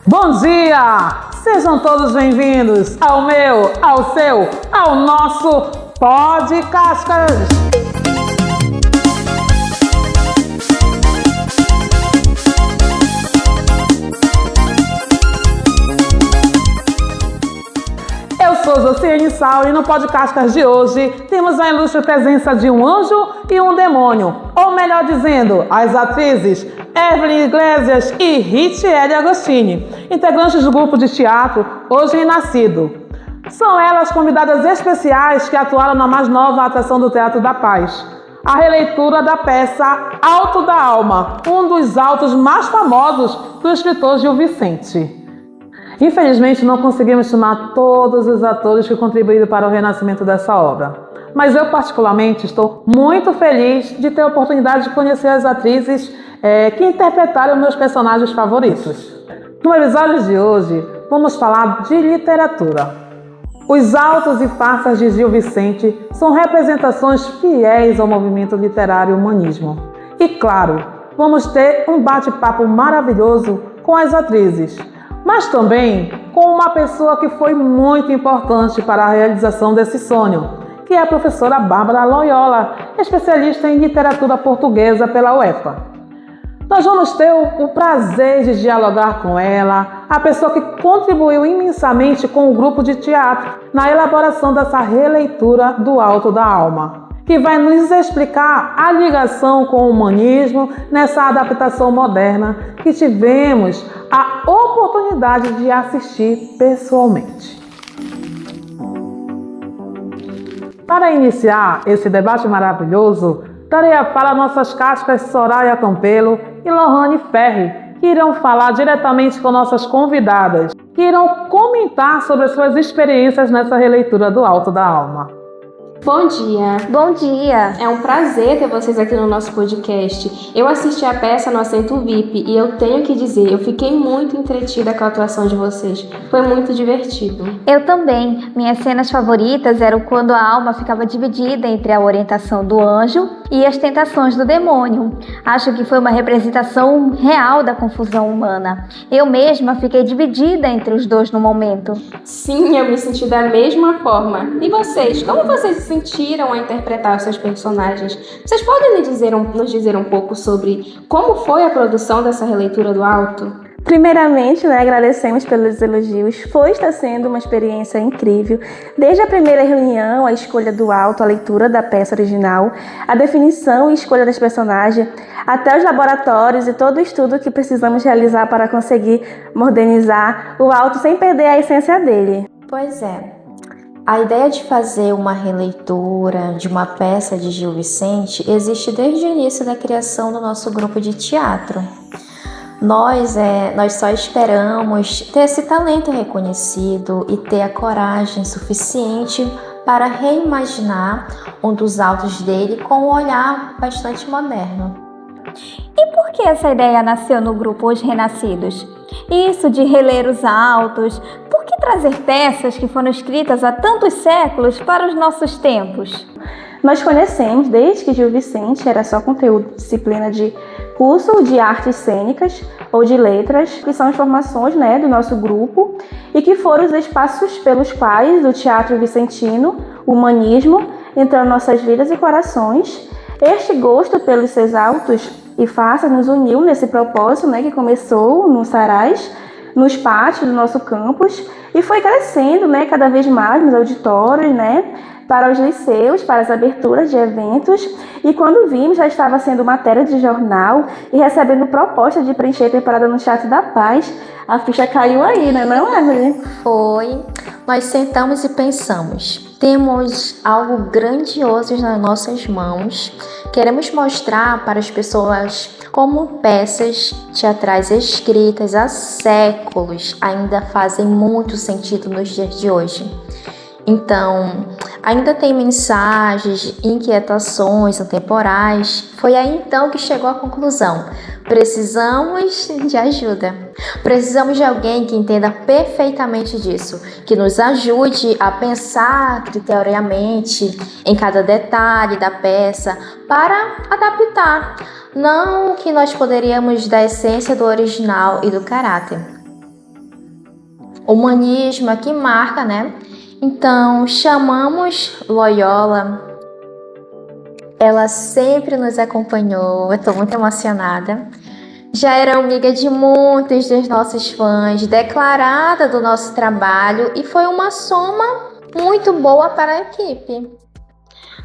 Bom dia! Sejam todos bem-vindos ao meu, ao seu, ao nosso Podcastas! Eu sou Josiane Sal e no Podcastas de hoje temos a ilustre presença de um anjo e um demônio, ou melhor dizendo, as atrizes Evelyn Iglesias e Richelle Agostini, integrantes do grupo de teatro Hoje Renascido. São elas convidadas especiais que atuaram na mais nova atração do Teatro da Paz, a releitura da peça Alto da Alma, um dos autos mais famosos do escritor Gil Vicente. Infelizmente, não conseguimos chamar todos os atores que contribuíram para o renascimento dessa obra. Mas eu, particularmente, estou muito feliz de ter a oportunidade de conhecer as atrizes que interpretaram meus personagens favoritos. No episódio de hoje, vamos falar de literatura. Os autos e farsas de Gil Vicente são representações fiéis ao movimento literário humanismo. E, claro, vamos ter um bate-papo maravilhoso com as atrizes, mas também com uma pessoa que foi muito importante para a realização desse sonho, que é a professora Bárbara Loyola, especialista em literatura portuguesa pela UEPA. Nós vamos ter o prazer de dialogar com ela, a pessoa que contribuiu imensamente com o grupo de teatro na elaboração dessa releitura do Alto da Alma, que vai nos explicar a ligação com o humanismo nessa adaptação moderna que tivemos a oportunidade de assistir pessoalmente. Para iniciar esse debate maravilhoso, darei a fala a nossas cascas Soraya Campelo e Lohane Ferri, que irão falar diretamente com nossas convidadas, que irão comentar sobre as suas experiências nessa releitura do Alto da Alma. Bom dia! Bom dia! É um prazer ter vocês aqui no nosso podcast. Eu assisti a peça no assento VIP e eu tenho que dizer, eu fiquei muito entretida com a atuação de vocês. Foi muito divertido. Eu também. Minhas cenas favoritas eram quando a alma ficava dividida entre a orientação do anjo e as tentações do demônio. Acho que foi uma representação real da confusão humana. Eu mesma fiquei dividida entre os dois no momento. Sim, eu me senti da mesma forma. E vocês? Como vocês se sentiram a interpretar os seus personagens? Vocês podem nos dizer um pouco sobre como foi a produção dessa releitura do Alto? Primeiramente, agradecemos pelos elogios. Está sendo uma experiência incrível. Desde a primeira reunião, a escolha do Alto, a leitura da peça original, a definição e escolha das personagens, até os laboratórios e todo o estudo que precisamos realizar para conseguir modernizar o Alto sem perder a essência dele. Pois é. A ideia de fazer uma releitura de uma peça de Gil Vicente existe desde o início da criação do nosso grupo de teatro. Nós só esperamos ter esse talento reconhecido e ter a coragem suficiente para reimaginar um dos autos dele com um olhar bastante moderno. E por que essa ideia nasceu no grupo Os Renascidos? Isso de reler os autos, por que trazer peças que foram escritas há tantos séculos para os nossos tempos? Nós conhecemos desde que Gil Vicente era só conteúdo, disciplina de curso de artes cênicas ou de letras, que são as formações do nosso grupo e que foram os espaços pelos quais o teatro vicentino, o humanismo, entrou em nossas vidas e corações. Este gosto pelos seus autos e farsas nos uniu nesse propósito que começou no Sarais, nos pátios do nosso campus e foi crescendo cada vez mais nos auditórios, para os liceus, para as aberturas de eventos, e quando vimos já estava sendo matéria de jornal e recebendo proposta de preencher temporada no Teatro da Paz. A ficha caiu aí, não, Evelyn? Foi. Nós sentamos e pensamos, temos algo grandioso nas nossas mãos, queremos mostrar para as pessoas como peças teatrais escritas há séculos ainda fazem muito sentido nos dias de hoje. Então, ainda tem mensagens, inquietações atemporais. Foi aí então que chegou à conclusão. Precisamos de ajuda. Precisamos de alguém que entenda perfeitamente disso, que nos ajude a pensar criteriamente em cada detalhe da peça para adaptar, não o que nós poderíamos da essência do original e do caráter. humanismo é que marca, né? Então, chamamos Loyola. Ela sempre nos acompanhou, eu estou muito emocionada. Já era amiga de muitos dos nossos fãs, declarada do nosso trabalho e foi uma soma muito boa para a equipe.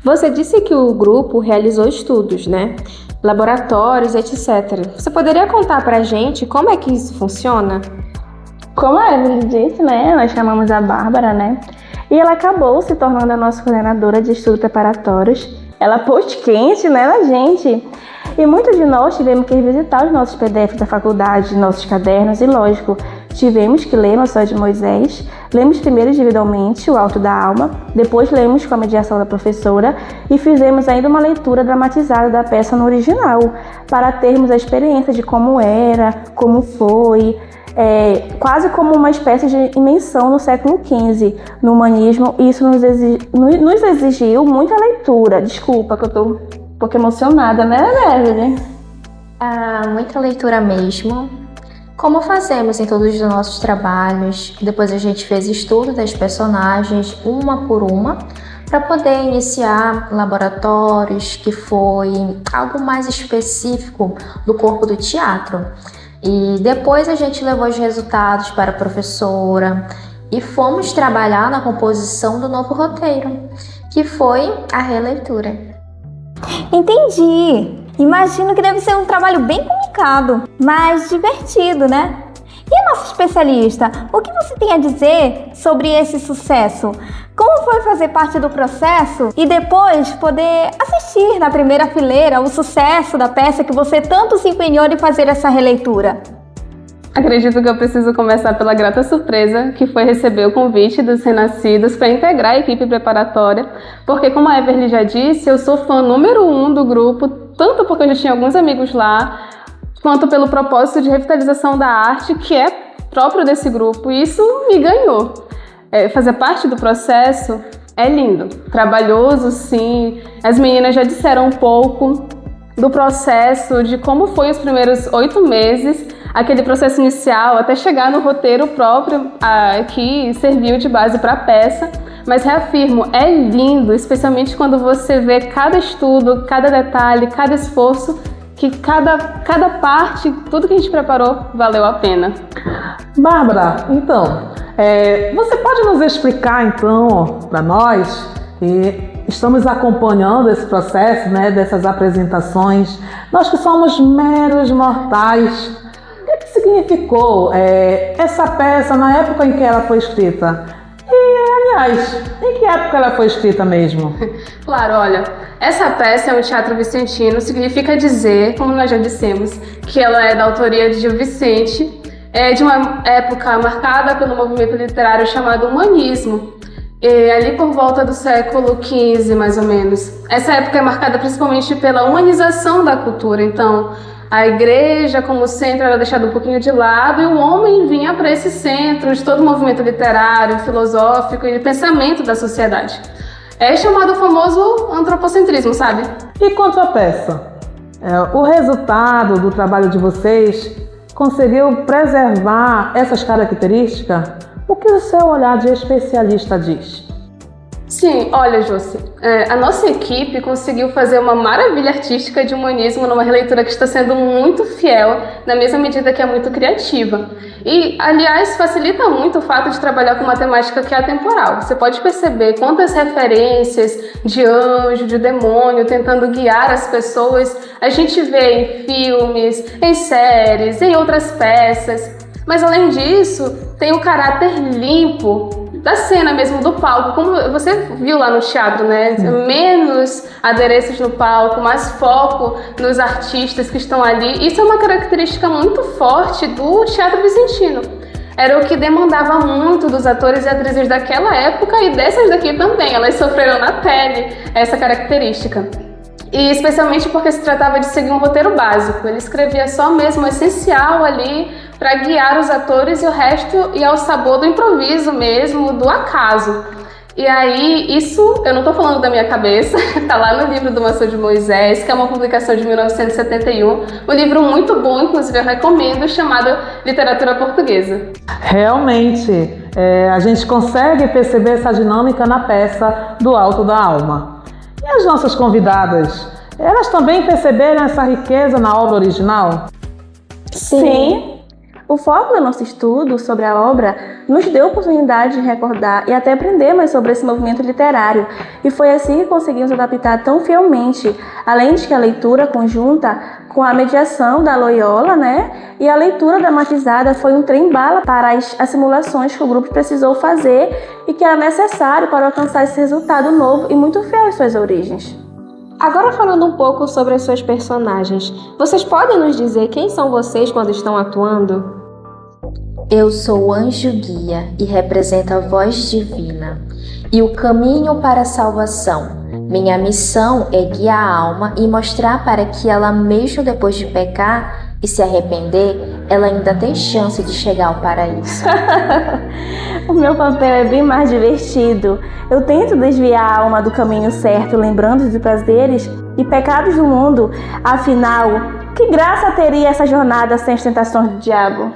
Você disse que o grupo realizou estudos, né? Laboratórios, etc. Você poderia contar pra gente como é que isso funciona? Como a Evelyn disse, né? Nós chamamos a Bárbara, né? E ela acabou se tornando a nossa coordenadora de estudos preparatórios. Ela pôs quente, né, na gente. E muitos de nós tivemos que revisitar os nossos PDFs da faculdade, nossos cadernos e, lógico, tivemos que ler Nossa Senhora de Moisés. Lemos primeiro individualmente o Alto da Alma, depois lemos com a mediação da professora e fizemos ainda uma leitura dramatizada da peça no original, para termos a experiência de como era, como foi, quase como uma espécie de imensão no século XV, no humanismo, e isso nos exigiu muita leitura. Desculpa que eu tô um pouco emocionada, né, Evelyn? Muita leitura mesmo. Como fazemos em todos os nossos trabalhos, depois a gente fez estudo das personagens, uma por uma, para poder iniciar laboratórios, que foi algo mais específico do corpo do teatro. E depois a gente levou os resultados para a professora e fomos trabalhar na composição do novo roteiro, que foi a releitura. Entendi! Imagino que deve ser um trabalho bem complicado, mas divertido, né? E a nossa especialista, o que você tem a dizer sobre esse sucesso? Como foi fazer parte do processo e depois poder assistir na primeira fileira o sucesso da peça que você tanto se empenhou em fazer essa releitura? Acredito que eu preciso começar pela grata surpresa que foi receber o convite dos Renascidos para integrar a equipe preparatória, porque, como a Everly já disse, eu sou fã número 1 do grupo, tanto porque eu já tinha alguns amigos lá, quanto pelo propósito de revitalização da arte, que é próprio desse grupo, e isso me ganhou. Fazer parte do processo é lindo, trabalhoso sim, as meninas já disseram um pouco do processo, de como foi os primeiros 8 meses, aquele processo inicial até chegar no roteiro próprio que serviu de base para a peça, mas reafirmo, é lindo, especialmente quando você vê cada estudo, cada detalhe, cada esforço, que cada parte, tudo que a gente preparou valeu a pena. Bárbara, então, você pode nos explicar então para nós, que estamos acompanhando esse processo, né, dessas apresentações, nós que somos meros mortais, o que significou essa peça na época em que ela foi escrita? E, aliás, em que época ela foi escrita mesmo? Claro, olha, essa peça é um teatro vicentino, significa dizer, como nós já dissemos, que ela é da autoria de Gil Vicente, de uma época marcada pelo movimento literário chamado humanismo, ali por volta do século XV, mais ou menos. Essa época é marcada principalmente pela humanização da cultura, então a igreja como centro era deixada um pouquinho de lado e o homem vinha para esse centro de todo o movimento literário, filosófico e de pensamento da sociedade. É chamado o famoso antropocentrismo, sabe? E quanto à peça? O resultado do trabalho de vocês conseguiu preservar essas características? O que o seu olhar de especialista diz? Sim, olha, Josi, a nossa equipe conseguiu fazer uma maravilha artística de humanismo numa releitura que está sendo muito fiel, na mesma medida que é muito criativa. E, aliás, facilita muito o fato de trabalhar com uma temática que é atemporal. Você pode perceber quantas referências de anjo, de demônio, tentando guiar as pessoas, a gente vê em filmes, em séries, em outras peças. Mas, além disso, tem o caráter limpo da cena mesmo, do palco, como você viu lá no teatro, né? Menos adereços no palco, mais foco nos artistas que estão ali. Isso é uma característica muito forte do teatro vicentino. Era o que demandava muito dos atores e atrizes daquela época e dessas daqui também. Elas sofreram na pele essa característica. E especialmente porque se tratava de seguir um roteiro básico. Ele escrevia só mesmo o essencial ali para guiar os atores e o resto ia ao sabor do improviso mesmo, do acaso. E aí, isso eu não estou falando da minha cabeça, está lá no livro do Maçom de Moisés, que é uma publicação de 1971, um livro muito bom, inclusive eu recomendo, chamado Literatura Portuguesa. Realmente, a gente consegue perceber essa dinâmica na peça do Alto da Alma. E as nossas convidadas, elas também perceberam essa riqueza na obra original? Sim. O foco do nosso estudo sobre a obra nos deu a oportunidade de recordar e até aprender mais sobre esse movimento literário. E foi assim que conseguimos adaptar tão fielmente, além de que a leitura conjunta com a mediação da Loyola, e a leitura dramatizada foi um trem-bala para as simulações que o grupo precisou fazer e que era necessário para alcançar esse resultado novo e muito fiel às suas origens. Agora falando um pouco sobre as suas personagens, vocês podem nos dizer quem são vocês quando estão atuando? Eu sou o anjo guia e represento a voz divina e o caminho para a salvação. Minha missão é guiar a alma e mostrar para que ela, mesmo depois de pecar e se arrepender, ela ainda tem chance de chegar ao paraíso. O meu papel é bem mais divertido. Eu tento desviar a alma do caminho certo, lembrando dos prazeres e pecados do mundo. Afinal, que graça teria essa jornada sem as tentações do diabo?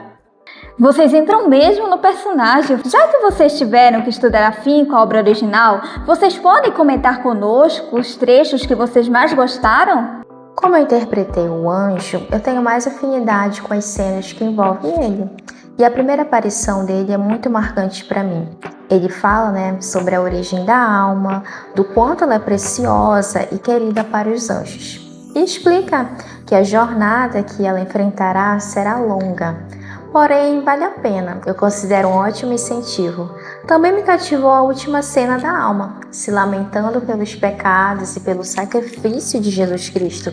Vocês entram mesmo no personagem. Já que vocês tiveram que estudar afinco a obra original, vocês podem comentar conosco os trechos que vocês mais gostaram? Como eu interpretei o anjo, eu tenho mais afinidade com as cenas que envolvem ele. E a primeira aparição dele é muito marcante para mim. Ele fala, sobre a origem da alma, do quanto ela é preciosa e querida para os anjos. E explica que a jornada que ela enfrentará será longa. Porém, vale a pena. Eu considero um ótimo incentivo. Também me cativou a última cena da alma, se lamentando pelos pecados e pelo sacrifício de Jesus Cristo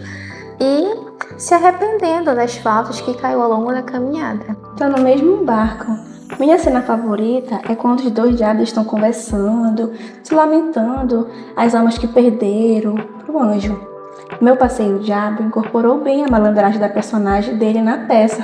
e se arrependendo das faltas que caiu ao longo da caminhada. Estão no mesmo barco. Minha cena favorita é quando os dois diabos estão conversando, se lamentando, as almas que perderam pro anjo. Meu passeio diabo incorporou bem a malandragem da personagem dele na peça.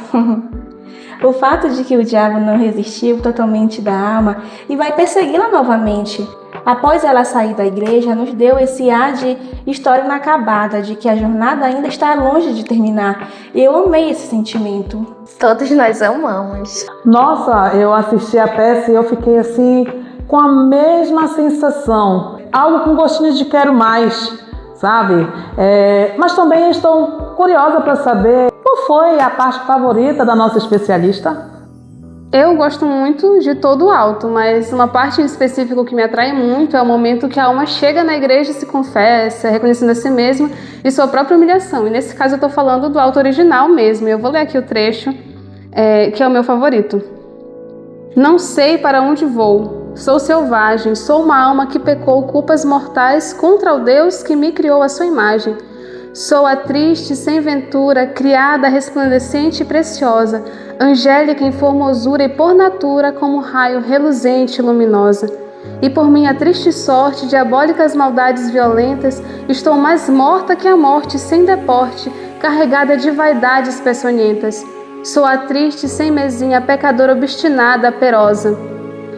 O fato de que o diabo não resistiu totalmente da alma e vai persegui-la novamente após ela sair da igreja nos deu esse ar de história inacabada, de que a jornada ainda está longe de terminar. Eu amei esse sentimento. Todos nós amamos. Nossa, eu assisti a peça e eu fiquei assim com a mesma sensação, algo com gostinho de quero mais, sabe? Mas também estou curiosa para saber qual foi a parte favorita da nossa especialista. Eu gosto muito de todo o alto, mas uma parte em específico que me atrai muito é o momento que a alma chega na igreja e se confessa, reconhecendo a si mesma e sua própria humilhação. E nesse caso eu estou falando do alto original mesmo. Eu vou ler aqui o trecho, que é o meu favorito. Não sei para onde vou, sou selvagem, sou uma alma que pecou culpas mortais contra o Deus que me criou à sua imagem. Sou a triste, sem ventura, criada, resplandecente e preciosa, angélica em formosura e por natura como raio reluzente e luminosa. E por minha triste sorte, diabólicas maldades violentas, estou mais morta que a morte, sem deporte, carregada de vaidades peçonhentas. Sou a triste, sem mesinha, pecadora obstinada, perosa.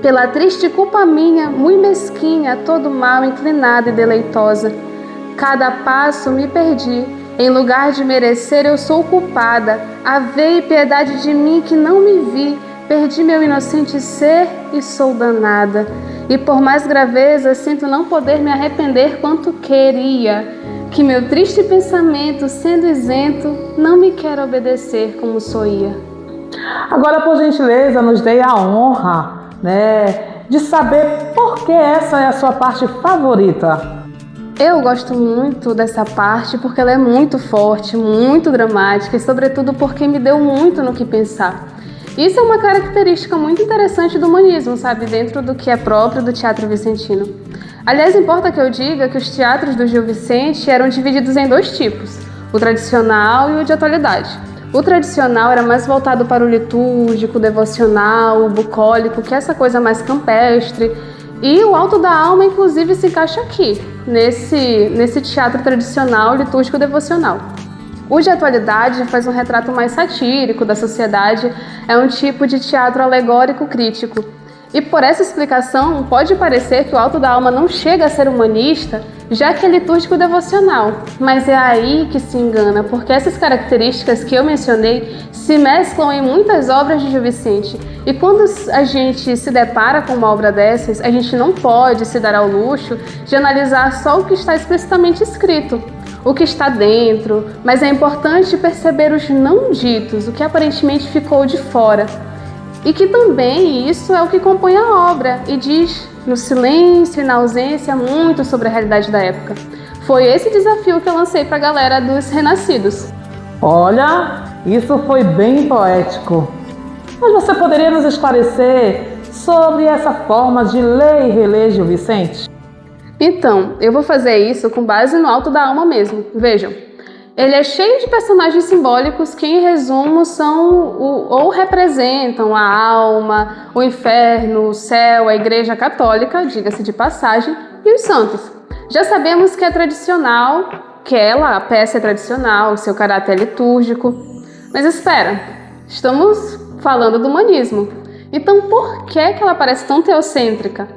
Pela triste culpa minha, muito mesquinha, todo mal, inclinada e deleitosa. Cada passo me perdi, em lugar de merecer eu sou culpada, havei piedade de mim que não me vi, perdi meu inocente ser e sou danada. E por mais graveza sinto não poder me arrepender quanto queria, que meu triste pensamento, sendo isento, não me quer obedecer como soía. Agora, por gentileza, nos dê a honra, de saber por que essa é a sua parte favorita. Eu gosto muito dessa parte porque ela é muito forte, muito dramática e sobretudo porque me deu muito no que pensar. Isso é uma característica muito interessante do humanismo, sabe? Dentro do que é próprio do teatro vicentino. Aliás, importa que eu diga que os teatros do Gil Vicente eram divididos em dois tipos, o tradicional e o de atualidade. O tradicional era mais voltado para o litúrgico, o devocional, o bucólico, que é essa coisa mais campestre. E o Alto da Alma, inclusive, se encaixa aqui, nesse teatro tradicional, litúrgico devocional. O de atualidade faz um retrato mais satírico da sociedade, é um tipo de teatro alegórico crítico. E por essa explicação, pode parecer que o Alto da Alma não chega a ser humanista, já que é litúrgico e devocional. Mas é aí que se engana, porque essas características que eu mencionei se mesclam em muitas obras de Gil Vicente. E quando a gente se depara com uma obra dessas, a gente não pode se dar ao luxo de analisar só o que está explicitamente escrito, o que está dentro, mas é importante perceber os não ditos, o que aparentemente ficou de fora. E que também isso é o que compõe a obra e diz, no silêncio e na ausência, muito sobre a realidade da época. Foi esse desafio que eu lancei para a galera dos Renascidos. Olha, isso foi bem poético. Mas você poderia nos esclarecer sobre essa forma de ler e reler Gil Vicente? Então, eu vou fazer isso com base no Alto da Alma mesmo. Vejam, ele é cheio de personagens simbólicos que, em resumo, são ou representam a alma, o inferno, o céu, a Igreja Católica, diga-se de passagem, e os santos. Já sabemos que é tradicional, a peça é tradicional, seu caráter é litúrgico. Mas espera, estamos falando do humanismo. Então, por que ela parece tão teocêntrica?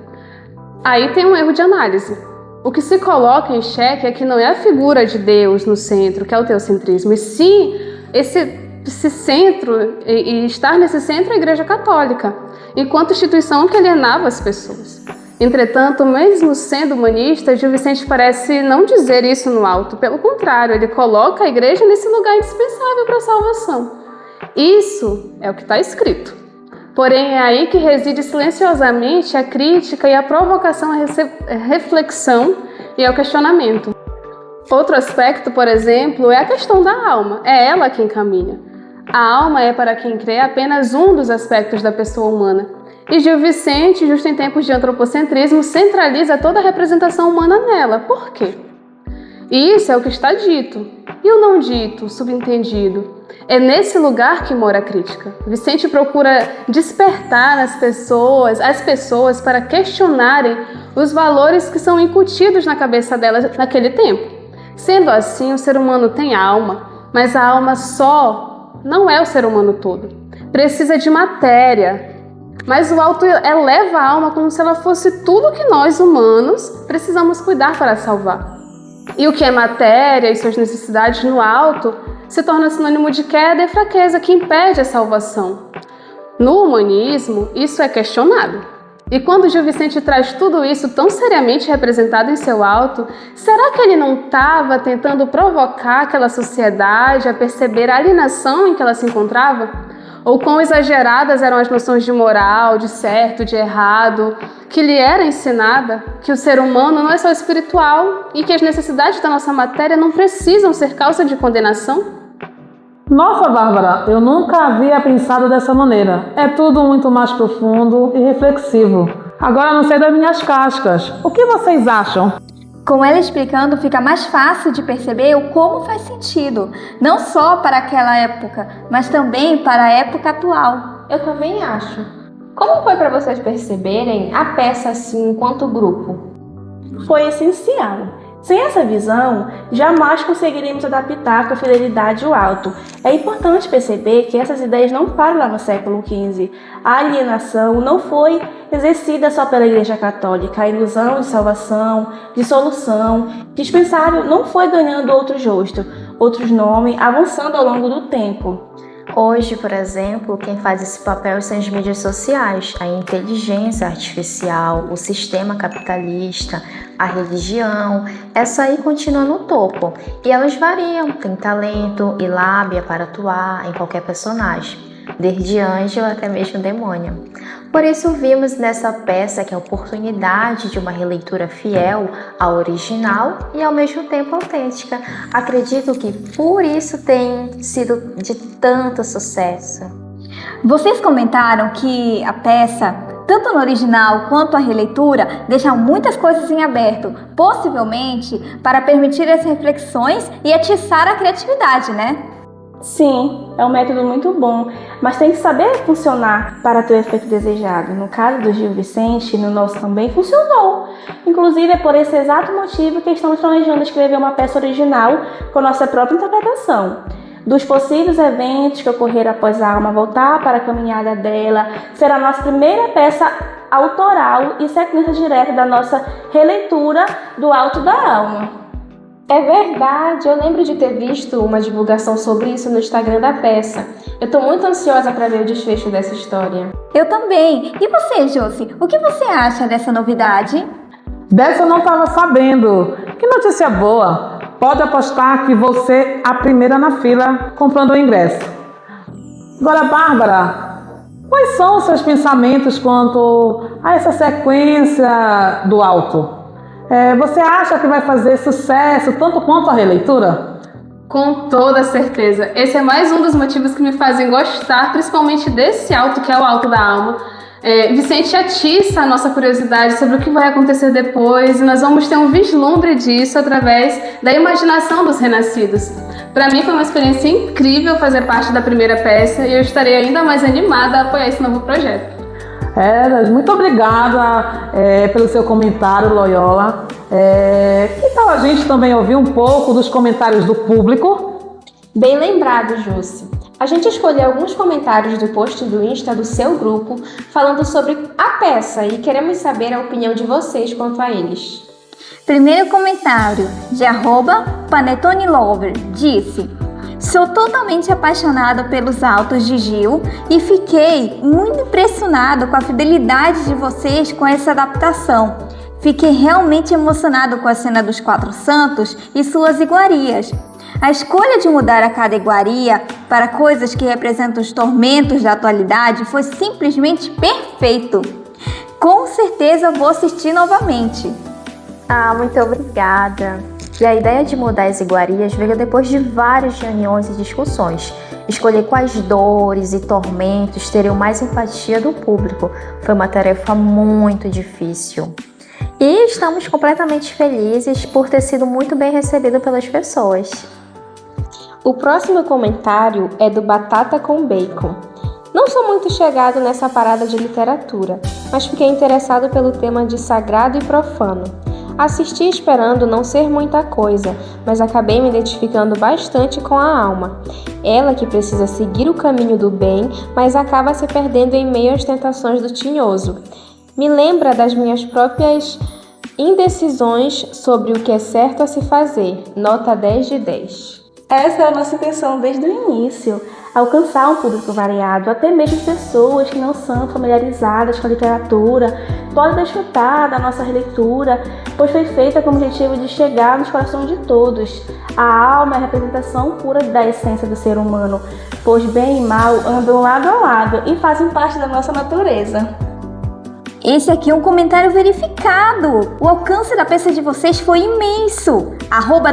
Aí tem um erro de análise. O que se coloca em xeque é que não é a figura de Deus no centro, que é o teocentrismo, e sim esse centro, e estar nesse centro é a Igreja Católica, enquanto instituição que alienava as pessoas. Entretanto, mesmo sendo humanista, Gil Vicente parece não dizer isso no alto, pelo contrário, ele coloca a Igreja nesse lugar indispensável para a salvação. Isso é o que está escrito. Porém, é aí que reside silenciosamente a crítica e a provocação à reflexão e ao questionamento. Outro aspecto, por exemplo, é a questão da alma. É ela quem caminha. A alma é, para quem crê, apenas um dos aspectos da pessoa humana. E Gil Vicente, justo em tempos de antropocentrismo, centraliza toda a representação humana nela. Por quê? E isso é o que está dito. E o não dito, o subentendido? É nesse lugar que mora a crítica. Vicente procura despertar as pessoas para questionarem os valores que são incutidos na cabeça delas naquele tempo. Sendo assim, o ser humano tem alma, mas a alma só não é o ser humano todo. Precisa de matéria. Mas o alto eleva a alma como se ela fosse tudo que nós, humanos, precisamos cuidar para salvar. E o que é matéria e suas necessidades no alto se torna sinônimo de queda e fraqueza que impede a salvação. No humanismo, isso é questionado. E quando Gil Vicente traz tudo isso tão seriamente representado em seu alto, será que ele não estava tentando provocar aquela sociedade a perceber a alienação em que ela se encontrava? Ou quão exageradas eram as noções de moral, de certo, de errado, que lhe era ensinada, que o ser humano não é só espiritual e que as necessidades da nossa matéria não precisam ser causa de condenação? Nossa, Bárbara, eu nunca havia pensado dessa maneira. É tudo muito mais profundo e reflexivo. Agora não sei das minhas cascas. O que vocês acham? Com ela explicando, fica mais fácil de perceber o como faz sentido, não só para aquela época, mas também para a época atual. Eu também acho. Como foi para vocês perceberem a peça assim enquanto grupo? Foi essencial. Sem essa visão, jamais conseguiríamos adaptar com fidelidade o alto. É importante perceber que essas ideias não param lá no século XV. A alienação não foi exercida só pela Igreja Católica. A ilusão de salvação, de solução, dispensável, não foi ganhando outros rostos, outros nomes, avançando ao longo do tempo. Hoje, por exemplo, quem faz esse papel são as mídias sociais, a inteligência artificial, o sistema capitalista, a religião. Essa aí continua no topo e elas variam, tem talento e lábia para atuar em qualquer personagem, desde anjo até mesmo demônio. Por isso vimos nessa peça que a oportunidade de uma releitura fiel ao original e ao mesmo tempo autêntica. Acredito que por isso tem sido de tanto sucesso. Vocês comentaram que a peça, tanto no original quanto a releitura, deixa muitas coisas em aberto, possivelmente para permitir as reflexões e atiçar a criatividade, né? Sim, é um método muito bom, mas tem que saber funcionar para ter o efeito desejado. No caso do Gil Vicente, no nosso também funcionou. Inclusive, é por esse exato motivo que estamos planejando escrever uma peça original com nossa própria interpretação. Dos possíveis eventos que ocorreram após a alma voltar para a caminhada dela, será a nossa primeira peça autoral e sequência direta da nossa releitura do Alto da Alma. É verdade, eu lembro de ter visto uma divulgação sobre isso no Instagram da peça. Eu tô muito ansiosa para ver o desfecho dessa história. Eu também. E você, Josi? O que você acha dessa novidade? Dessa eu não estava sabendo. Que notícia boa! Pode apostar que vou ser a primeira na fila comprando o ingresso. Agora, Bárbara, quais são os seus pensamentos quanto a essa sequência do Alto? Você acha que vai fazer sucesso tanto quanto a releitura? Com toda certeza. Esse é mais um dos motivos que me fazem gostar, principalmente desse Alto, que é o Alto da Alma. Vicente atiça a nossa curiosidade sobre o que vai acontecer depois, e nós vamos ter um vislumbre disso através da imaginação dos renascidos. Para mim foi uma experiência incrível fazer parte da primeira peça e eu estarei ainda mais animada a apoiar esse novo projeto. Muito obrigada pelo seu comentário, Loyola. Que tal a gente também ouvir um pouco dos comentários do público? Bem lembrado, Jussi. A gente escolheu alguns comentários do post do Insta do seu grupo falando sobre a peça e queremos saber a opinião de vocês quanto a eles. Primeiro comentário de @PanetoneLover disse: sou totalmente apaixonado pelos Altos de Gil e fiquei muito impressionado com a fidelidade de vocês com essa adaptação. Fiquei realmente emocionado com a cena dos Quatro Santos e suas iguarias. A escolha de mudar a cada iguaria para coisas que representam os tormentos da atualidade foi simplesmente perfeito. Com certeza vou assistir novamente. Muito obrigada. E a ideia de mudar as iguarias veio depois de várias reuniões e discussões. Escolher quais dores e tormentos teriam mais empatia do público foi uma tarefa muito difícil. E estamos completamente felizes por ter sido muito bem recebido pelas pessoas. O próximo comentário é do Batata com Bacon. Não sou muito chegado nessa parada de literatura, mas fiquei interessado pelo tema de sagrado e profano. Assisti esperando não ser muita coisa, mas acabei me identificando bastante com a Alma. Ela que precisa seguir o caminho do bem, mas acaba se perdendo em meio às tentações do tinhoso. Me lembra das minhas próprias indecisões sobre o que é certo a se fazer. Nota 10 de 10. Essa é a nossa intenção desde o início, alcançar um público variado, até mesmo pessoas que não são familiarizadas com a literatura, podem desfrutar da nossa releitura, pois foi feita com o objetivo de chegar nos corações de todos. A alma é a representação pura da essência do ser humano, pois bem e mal andam lado a lado e fazem parte da nossa natureza. Esse aqui é um comentário verificado. O alcance da peça de vocês foi imenso.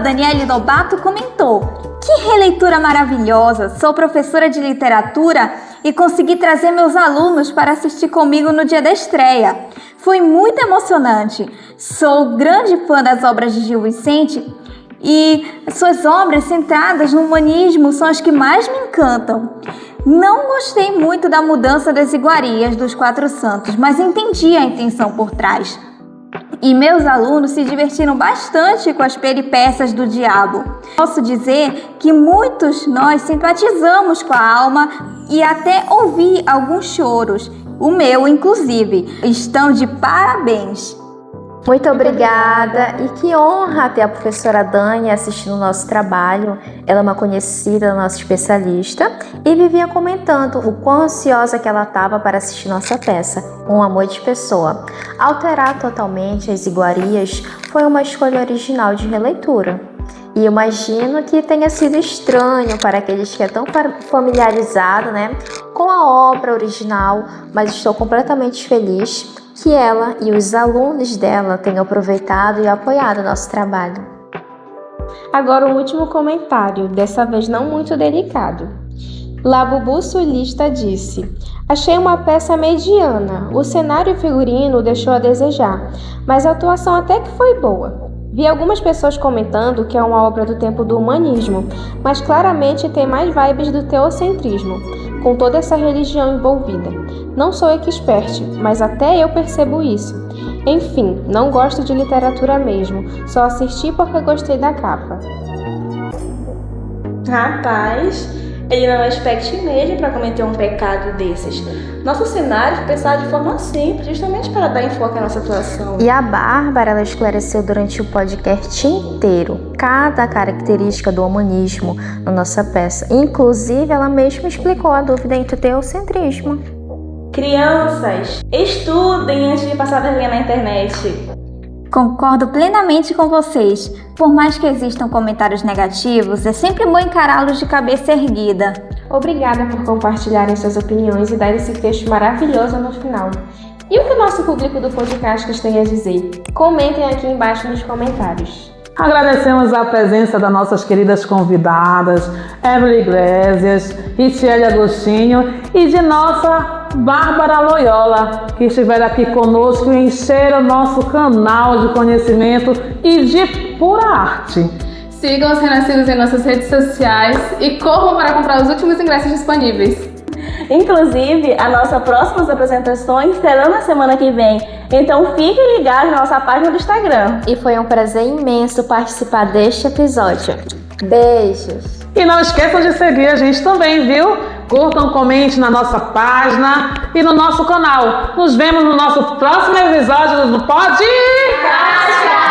@Daniele Lobato comentou: que releitura maravilhosa! Sou professora de literatura e consegui trazer meus alunos para assistir comigo no dia da estreia. Foi muito emocionante. Sou grande fã das obras de Gil Vicente e suas obras centradas no humanismo são as que mais me encantam. Não gostei muito da mudança das iguarias dos Quatro Santos, mas entendi a intenção por trás. E meus alunos se divertiram bastante com as peripécias do diabo. Posso dizer que muitos nós simpatizamos com a alma e até ouvi alguns choros, o meu inclusive. Estão de parabéns! Muito obrigada e que honra ter a professora Dani assistindo o nosso trabalho. Ela é uma conhecida nossa especialista e vivia comentando o quão ansiosa que ela estava para assistir nossa peça. Um amor de pessoa. Alterar totalmente as iguarias foi uma escolha original de releitura. E imagino que tenha sido estranho para aqueles que é tão familiarizado, com a obra original, mas estou completamente feliz que ela e os alunos dela tenham aproveitado e apoiado o nosso trabalho. Agora o último comentário, dessa vez não muito delicado. Labubu Sulista disse: achei uma peça mediana, o cenário e figurino deixou a desejar, mas a atuação até que foi boa. Vi algumas pessoas comentando que é uma obra do tempo do humanismo, mas claramente tem mais vibes do teocentrismo, com toda essa religião envolvida. Não sou expert, mas até eu percebo isso. Enfim, não gosto de literatura mesmo, só assisti porque gostei da capa. Rapaz, Ele não é expert mesmo para cometer um pecado desses. Nosso cenário pensar de forma simples, justamente para dar enfoque à nossa atuação. E a Bárbara, ela esclareceu durante o podcast inteiro cada característica do humanismo na nossa peça. Inclusive, ela mesma explicou a dúvida entre o teocentrismo. Crianças, estudem antes de passar vergonha na internet. Concordo plenamente com vocês. Por mais que existam comentários negativos, é sempre bom encará-los de cabeça erguida. Obrigada por compartilharem suas opiniões e dar esse texto maravilhoso no final. E o que o nosso público do Podcastas tem a dizer? Comentem aqui embaixo nos comentários. Agradecemos a presença das nossas queridas convidadas, Evelyn Iglesias, Richelle Agostinho e de nossa Bárbara Loyola, que estiveram aqui conosco e encheram o nosso canal de conhecimento e de pura arte. Sigam os Renascidos em nossas redes sociais e corram para comprar os últimos ingressos disponíveis. Inclusive, as nossas próximas apresentações serão na semana que vem. Então fiquem ligados na nossa página do Instagram. E foi um prazer imenso participar deste episódio. Beijos! E não esqueçam de seguir a gente também, viu? Curtam, comente na nossa página e no nosso canal. Nos vemos no nosso próximo episódio do Podcast!